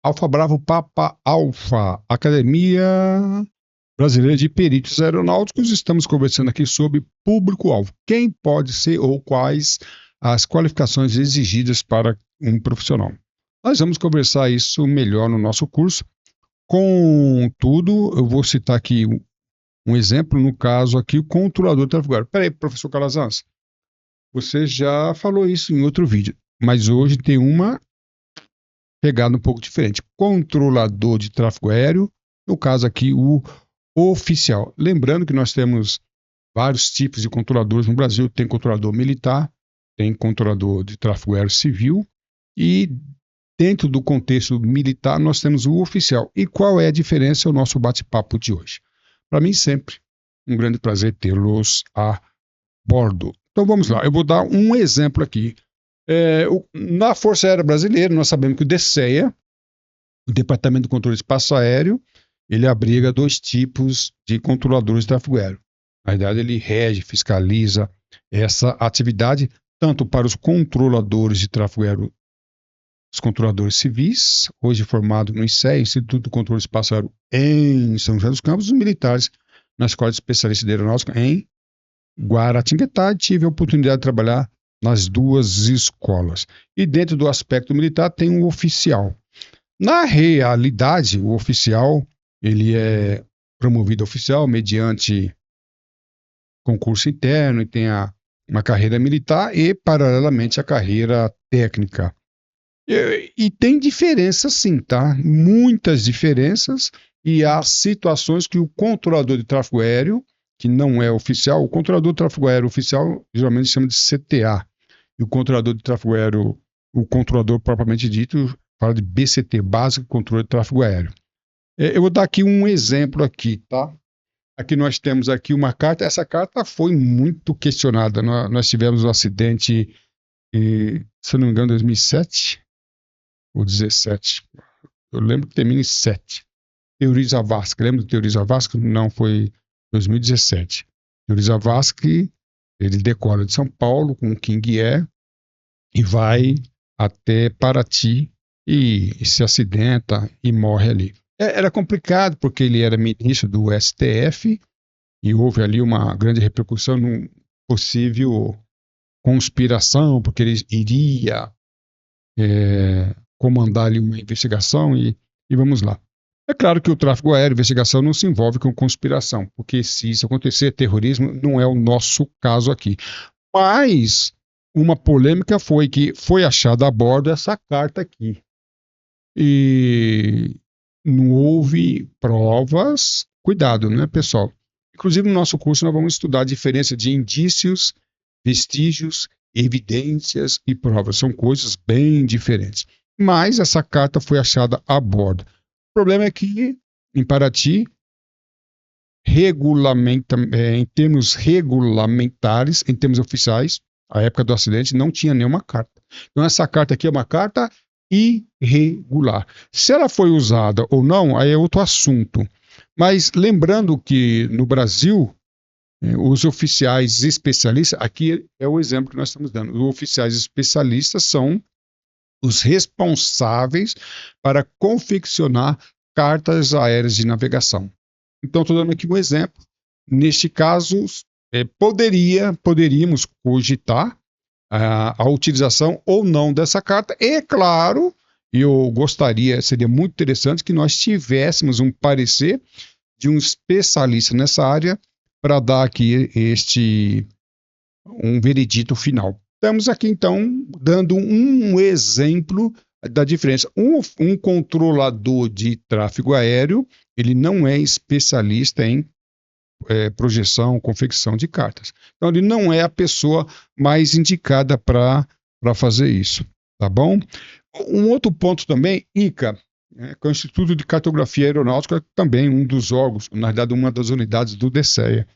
Alfa Bravo Papa Alfa, Academia Brasileira de Peritos Aeronáuticos. Estamos conversando aqui sobre público-alvo. Quem pode ser ou quais as qualificações exigidas para um profissional. Nós vamos conversar isso melhor no nosso curso. Contudo, eu vou citar aqui um exemplo, no caso aqui, o controlador de tráfego aéreo. Peraí, professor Calazans, você já falou isso em outro vídeo, mas hoje tem uma pegada um pouco diferente. Controlador de tráfego aéreo, no caso aqui o oficial. Lembrando que nós temos vários tipos de controladores no Brasil. Tem controlador militar, tem controlador de tráfego aéreo civil e dentro do contexto militar nós temos o oficial. E qual é a diferença? É o nosso bate-papo de hoje. Para mim sempre um grande prazer tê-los a bordo. Então vamos lá, eu vou dar um exemplo aqui. Na Força Aérea Brasileira, nós sabemos que o DCEA, o Departamento de Controle de Espaço Aéreo, ele abriga dois tipos de controladores de tráfego aéreo. Na verdade, ele rege, fiscaliza essa atividade, tanto para os controladores de tráfego aéreo, os controladores civis, hoje formado no ICEA, Instituto de Controle de Espaço Aéreo em São José dos Campos, os militares na Escola de Especialistas de Aeronáutica em Guaratinguetá. Tive a oportunidade de trabalhar nas duas escolas. E dentro do aspecto militar tem um oficial. Na realidade, o oficial ele é promovido a oficial mediante concurso interno e tem uma carreira militar e, paralelamente, a carreira técnica. E tem diferenças sim, tá? Muitas diferenças, e há situações que o controlador de tráfego aéreo, que não é oficial, o controlador de tráfego aéreo oficial geralmente se chama de CTA, e o controlador de tráfego aéreo, o controlador propriamente dito, fala de BCT, Básico de Controle de Tráfego Aéreo. Eu vou dar aqui um exemplo aqui, tá? Aqui nós temos aqui uma carta, essa carta foi muito questionada, nós tivemos um acidente, se eu não me engano, em 2007 ou 2017, eu lembro que termina em 7. Teori Zavascki, lembra do Teori Zavascki? Não, foi 2017. Teori Zavascki, ele decola de São Paulo com o King Air e vai até Paraty e se acidenta e morre ali. Era complicado porque ele era ministro do STF e houve ali uma grande repercussão numa possível conspiração, porque ele iria comandar ali uma investigação e vamos lá. É claro que o tráfego aéreo, investigação, não se envolve com conspiração, porque se isso acontecer, terrorismo, não é o nosso caso aqui. Mas uma polêmica foi que foi achada a bordo essa carta aqui. E não houve provas. Cuidado, né, pessoal? Inclusive, no nosso curso, nós vamos estudar a diferença de indícios, vestígios, evidências e provas. São coisas bem diferentes. Mas essa carta foi achada a bordo. O problema é que, em Paraty, em termos regulamentares, em termos oficiais, a época do acidente não tinha nenhuma carta. Então essa carta aqui é uma carta irregular. Se ela foi usada ou não, aí é outro assunto. Mas lembrando que no Brasil, os oficiais especialistas, aqui é o exemplo que nós estamos dando, os oficiais especialistas são os responsáveis para confeccionar cartas aéreas de navegação. Então, estou dando aqui um exemplo. Neste caso, poderíamos cogitar a utilização ou não dessa carta. E, claro, seria muito interessante que nós tivéssemos um parecer de um especialista nessa área para dar aqui um veredito final. Estamos aqui, então, dando um exemplo da diferença. Um controlador de tráfego aéreo, ele não é especialista em projeção, confecção de cartas. Então, ele não é a pessoa mais indicada para fazer isso, tá bom? Um outro ponto também, ICA, que é o Instituto de Cartografia Aeronáutica, também um dos órgãos, na verdade, uma das unidades do DCEA.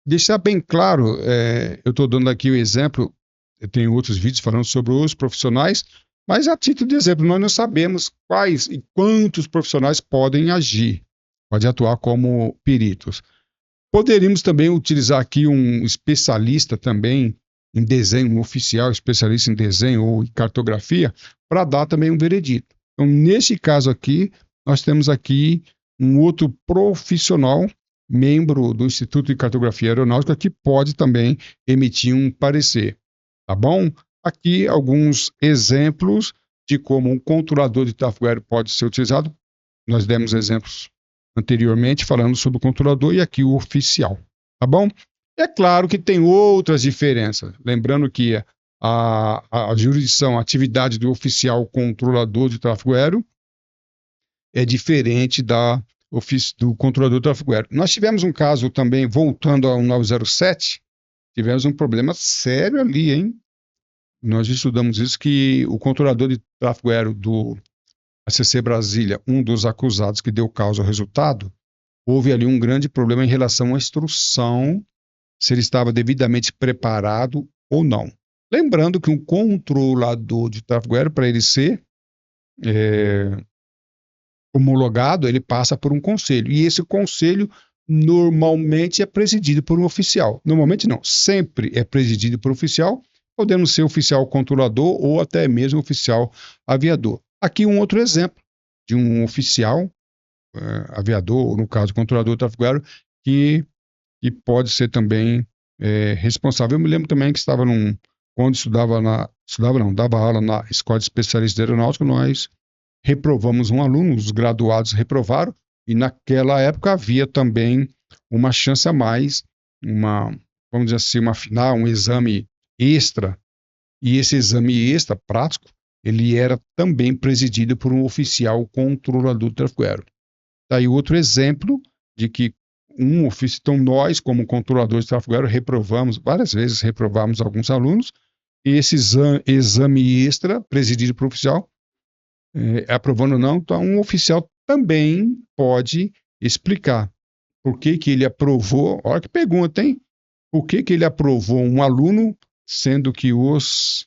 Deixar bem claro, eu estou dando aqui o exemplo, eu tenho outros vídeos falando sobre os profissionais, mas a título de exemplo, nós não sabemos quais e quantos profissionais podem atuar como peritos. Poderíamos também utilizar aqui um especialista também em desenho, um oficial especialista em desenho ou em cartografia, para dar também um veredito. Então, nesse caso aqui, nós temos aqui um outro profissional, membro do Instituto de Cartografia Aeronáutica, que pode também emitir um parecer, tá bom? Aqui alguns exemplos de como um controlador de tráfego aéreo pode ser utilizado. Nós demos exemplos anteriormente falando sobre o controlador e aqui o oficial, tá bom? É claro que tem outras diferenças. Lembrando que a jurisdição, a atividade do oficial controlador de tráfego aéreo é diferente do controlador de tráfego aéreo. Nós tivemos um caso também, voltando ao 907, tivemos um problema sério ali, hein? Nós estudamos isso, que o controlador de tráfego aéreo do ACC Brasília, um dos acusados que deu causa ao resultado, houve ali um grande problema em relação à instrução, se ele estava devidamente preparado ou não. Lembrando que um controlador de tráfego aéreo, para ele ser homologado, ele passa por um conselho. E esse conselho normalmente é presidido por um oficial. Normalmente não, sempre é presidido por um oficial, podendo ser oficial controlador ou até mesmo oficial aviador. Aqui um outro exemplo de um oficial aviador, ou no caso controlador de tráfego aéreo, que pode ser também responsável. Eu me lembro também que quando dava aula na Escola de Especialistas de Aeronáutica, nós reprovamos um aluno, os graduados reprovaram, e naquela época havia também uma chance a mais, vamos dizer assim, um exame extra, e esse exame extra, prático, ele era também presidido por um oficial controlador de tráfego aéreo. Daí outro exemplo de que então nós, como controladores de tráfego aéreo, várias vezes reprovamos alguns alunos, e esse exame extra, presidido por oficial, aprovando ou não, então um oficial também pode explicar por que ele aprovou. Olha que pergunta, hein? Por que ele aprovou um aluno, sendo que os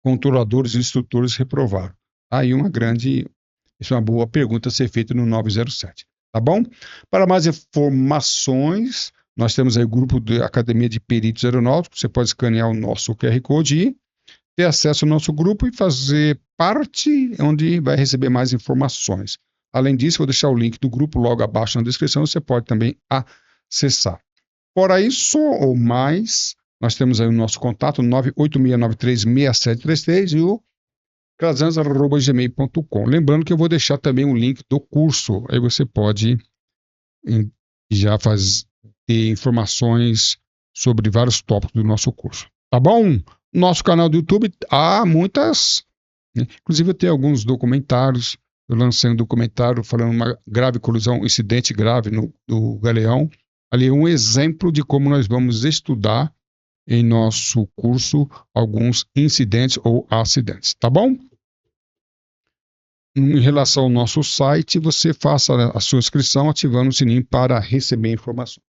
controladores e instrutores reprovaram? Aí isso é uma boa pergunta a ser feita no 907, tá bom? Para mais informações, nós temos aí o grupo da Academia de Peritos Aeronáuticos. Você pode escanear o nosso QR Code e ter acesso ao nosso grupo e fazer parte, onde vai receber mais informações. Além disso, vou deixar o link do grupo logo abaixo na descrição, você pode também acessar. Fora isso ou mais, nós temos aí o nosso contato 986936733 e o calazans@gmail.com. Lembrando que eu vou deixar também o link do curso, aí você pode já ter informações sobre vários tópicos do nosso curso. Tá bom? Nosso canal do YouTube há muitas, né? Inclusive eu tenho alguns documentários. Eu lancei um documentário falando uma grave colisão, incidente grave do Galeão. Ali é um exemplo de como nós vamos estudar em nosso curso alguns incidentes ou acidentes, tá bom? Em relação ao nosso site, você faça a sua inscrição ativando o sininho para receber informações.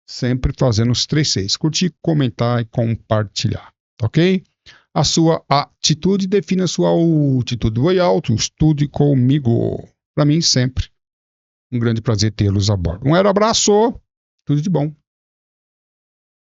Sempre fazendo os 3 Cs: curtir, comentar e compartilhar, ok? A sua atitude define a sua altitude. Voe alto, estude comigo. Para mim, sempre um grande prazer tê-los a bordo. Um abraço, tudo de bom.